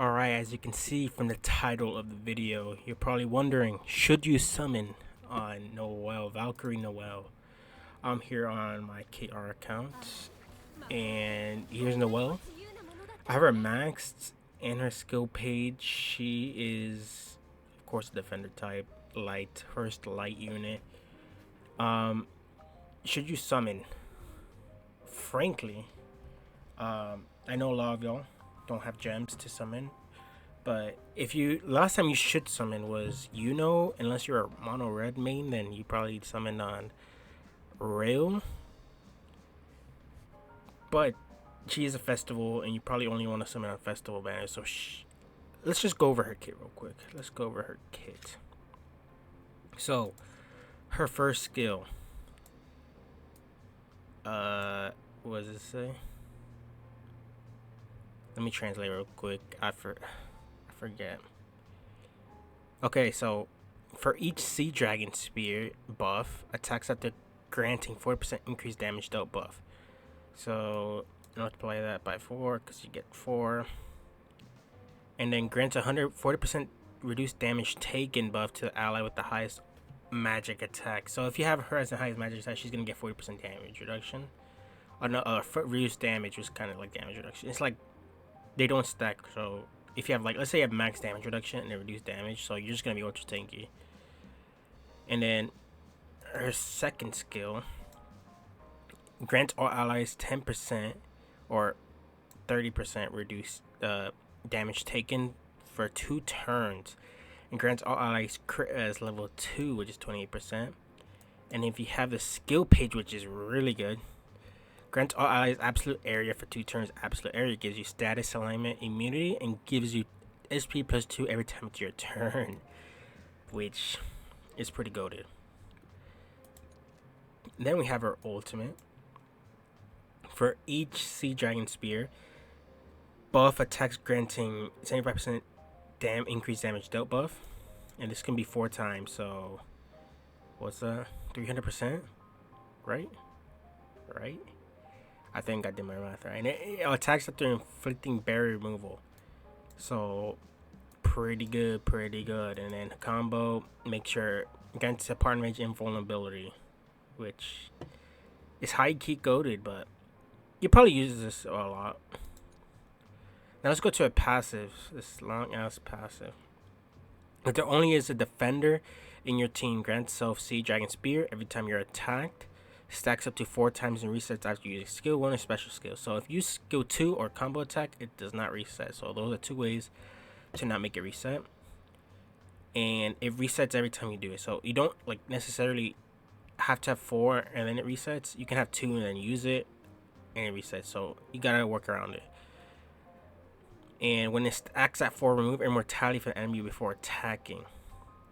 Alright, as you can see from the title of the video, you're probably wondering, should you summon on Noel, Valkyrie Noel? I'm here on my KR account, and here's Noel. I have her maxed in her skill page. She is, of course, a defender type, light, first light unit. Should you summon? Frankly, I know a lot of y'all don't have gems to summon, but if you last time you should summon was unless you're a mono red main, then you probably summoned on Rail. But she is a festival, and you probably only want to summon on festival banners. So let's just go over her kit real quick. Let's go over her kit. So her first skill. What does it say? Let me translate real quick. I forget. Okay, so for each Sea Dragon Spear buff, attacks after granting 40% increased damage dealt buff. So multiply that by 4 because you get 4. And then grants 140% reduced damage taken buff to the ally with the highest magic attack. So if you have her as the highest magic attack, she's going to get 40% damage reduction. Reduced damage was kind of like damage reduction. It's like they don't stack. So if you have, like, let's say you have max damage reduction and then reduced damage, so you're just going to be ultra tanky. And then her second skill grants all allies 10% or 30% reduced damage taken for 2 turns, and grants all allies crit as level 2, which is 28%. And if you have the skill page, which is really good, grants all allies absolute area for 2 turns. Absolute area gives you status alignment immunity and gives you SP plus 2 every time it's your turn, which is pretty goated. Then we have her ultimate. For each Sea Dragon Spear buff, attacks granting 75% increased damage dealt buff, and this can be 4 times. So what's that? 300%, right? I think I did my math right. And it attacks after inflicting barrier removal. So pretty good. And then combo, make sure grants a partner mage invulnerability, which is high key goated, but you probably use this a lot. Now let's go to a passive. This long ass passive. If there only is a defender in your team, grants self Sea Dragon Spear every time you're attacked. Stacks up to 4 times and resets after using skill 1 or special skill. So if you use skill 2 or combo attack, it does not reset. So those are 2 ways to not make it reset. And it resets every time you do it. So you don't like necessarily have to have 4 and then it resets. You can have 2 and then use it and it resets. So you gotta work around it. And when it stacks at 4, remove immortality from the enemy before attacking.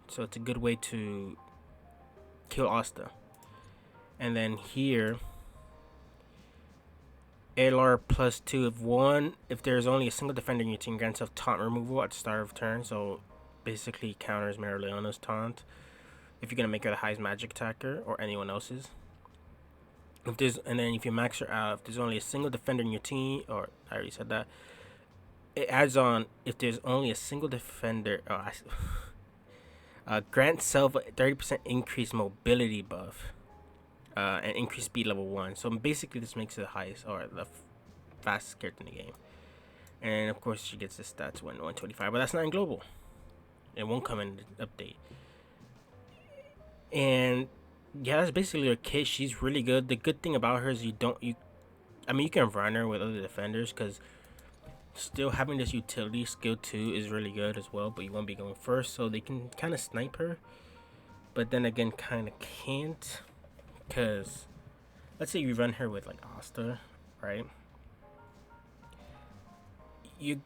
So it's a good way to kill Asta. And then here, ALR plus 2 if there's only a single defender in your team, grants self taunt removal at the start of turn. So basically counters Marileona's taunt if you're gonna make her the highest magic attacker or anyone else's. And then if you max her out, if there's only a single defender in your team, or I already said that, it adds on if there's only a single defender. Grant self a 30% increased mobility buff. And increased speed level 1. So basically this makes it the highest or the fastest character in the game. And of course she gets the stats when 125, but that's not in global. It won't come in the update. And yeah, that's basically her kit. She's really good. The good thing about her is you can run her with other defenders, because still having this utility skill 2 is really good as well, but you won't be going first, so they can kind of snipe her, but then again kind of can't. Because let's say you run her with like Asta, right? And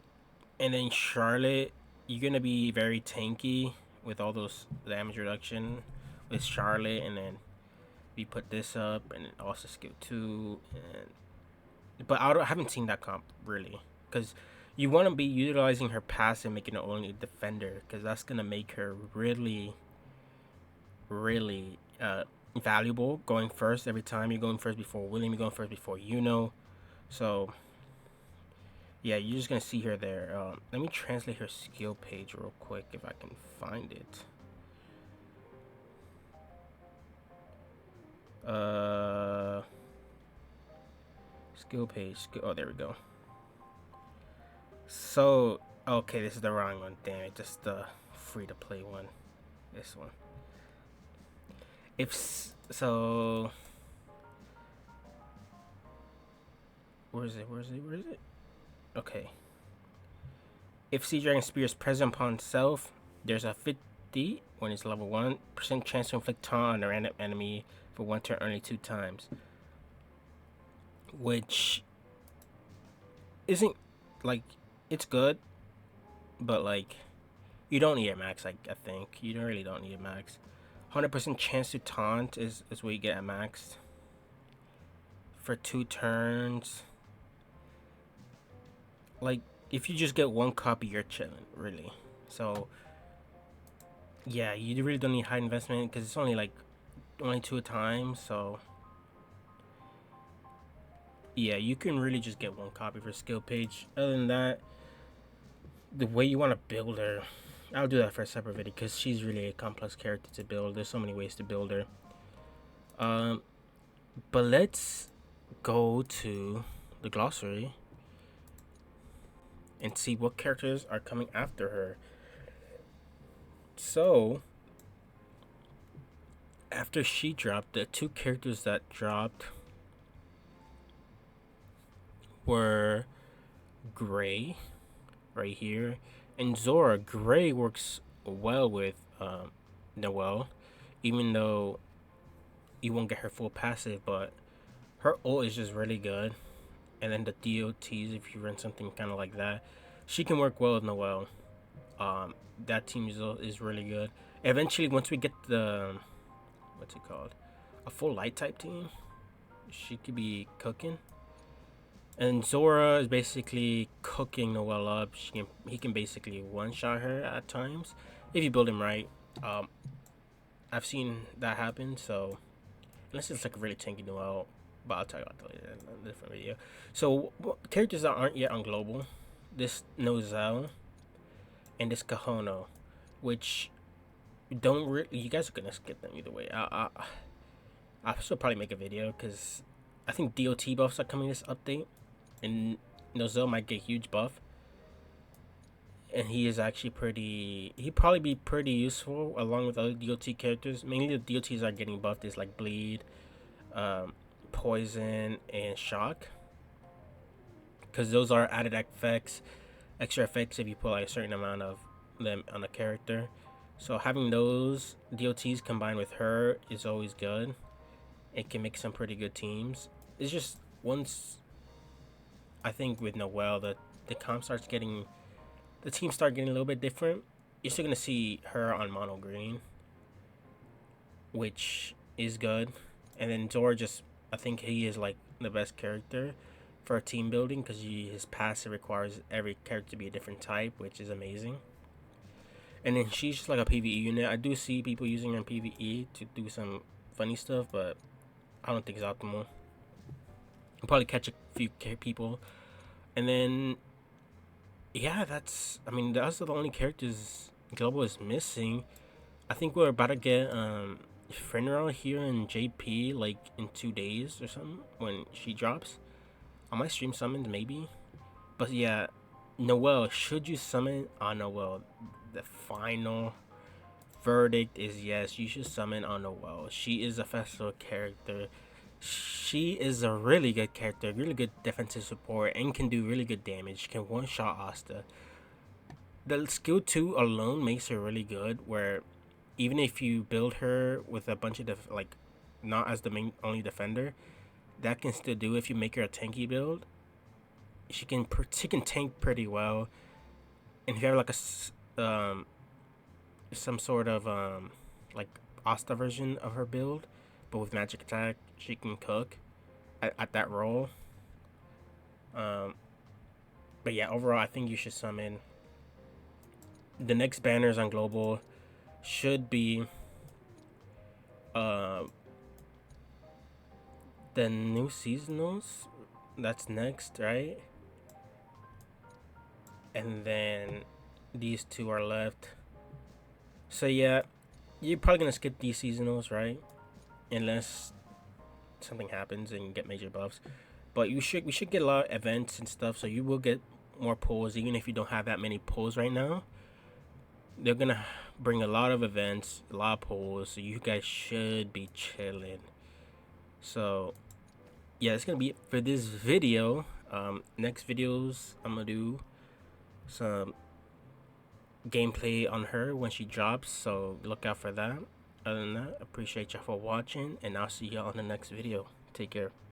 then Charlotte, you're gonna be very tanky with all those damage reduction with Charlotte, and then we put this up and also skill 2. But I haven't seen that comp really, because you want to be utilizing her passive, making her only defender, because that's gonna make her really valuable going first every time. You're going first before William, you're going first before So Yeah, you're just gonna see her there. Let me translate her skill page real quick if I can find it. Skill page. Oh, there we go. So, okay, this is the wrong one. Damn it, just the free to play one. This one. If so, where is it? Where is it? Where is it? Okay. If Sea Dragon Spear is present upon self, there's a 50 when it's level 1% chance to inflict taunt on a random enemy for one turn only 2 times. Which isn't like it's good, but like you don't need it max. Like I think you really don't need it max. 100% chance to taunt is what you get at max for 2 turns. Like if you just get 1 copy, you're chilling, really. So yeah, you really don't need high investment because it's only 2 times. So yeah, you can really just get 1 copy for skill page. Other than that, the way you want to build her, I'll do that for a separate video because she's really a complex character to build. There's so many ways to build her. But let's go to the glossary and see what characters are coming after her. So after she dropped, the 2 characters that dropped were Gray right here and Zora. Gray works well with Noel, even though you won't get her full passive, but her ult is just really good. And then the DOTs, if you run something kind of like that, she can work well with Noel. That team is really good. Eventually, once we get the what's it called, a full light type team, she could be cooking. And Zora is basically cooking Noel up. He can basically one-shot her at times if you build him right. I've seen that happen. So unless it's like a really tanky Noel, but I'll tell you about that later in a different video. So characters that aren't yet on global, this Noel and this Kahono, which don't really, you guys are gonna skip them either way. I should probably make a video because I think DOT buffs are coming this update, and Noel might get huge buff. And he is actually he'd probably be pretty useful along with other DOT characters. Mainly the DOTs are getting buffed is like Bleed, Poison, and Shock. Because those are added effects, extra effects if you put like a certain amount of them on a character. So having those DOTs combined with her is always good. It can make some pretty good teams. It's just once I think with Noel the comp starts getting, the teams start getting a little bit different. You're still gonna see her on mono green, which is good. And then Zora, just I think he is like the best character for team building because his passive requires every character to be a different type, which is amazing. And then she's just like a PvE unit. I do see people using her in PvE to do some funny stuff, but I don't think it's optimal. I'll probably catch a few people. And then yeah, those are the only characters Global is missing. I think we're about to get Fenrir here in JP like in 2 days or something when she drops. I might stream summons maybe. But yeah, Noel, should you summon on Noel? The final verdict is yes, you should summon on Noel. She is a festival character. She is a really good character, really good defensive support, and can do really good damage. She can one-shot Asta. The skill 2 alone makes her really good, where even if you build her with a bunch of not as the main only defender, that can still do if you make her a tanky build. She can tank pretty well, and if you have like a some sort of like Asta version of her build, but with magic attack, she can cook at that role. But yeah, overall, I think you should summon. The next banners on global should be the new seasonals. That's next, right? and then these two are left. So yeah, you're probably gonna skip these seasonals, right? Unless something happens and you get major buffs. But we should get a lot of events and stuff, so you will get more pulls even if you don't have that many pulls right now. They're gonna bring a lot of events, a lot of pulls, so you guys should be chilling. So yeah, it's gonna be it for this video. Next videos I'm gonna do some gameplay on her when she drops, so look out for that. Other than that, appreciate y'all for watching, and I'll see y'all on the next video. Take care.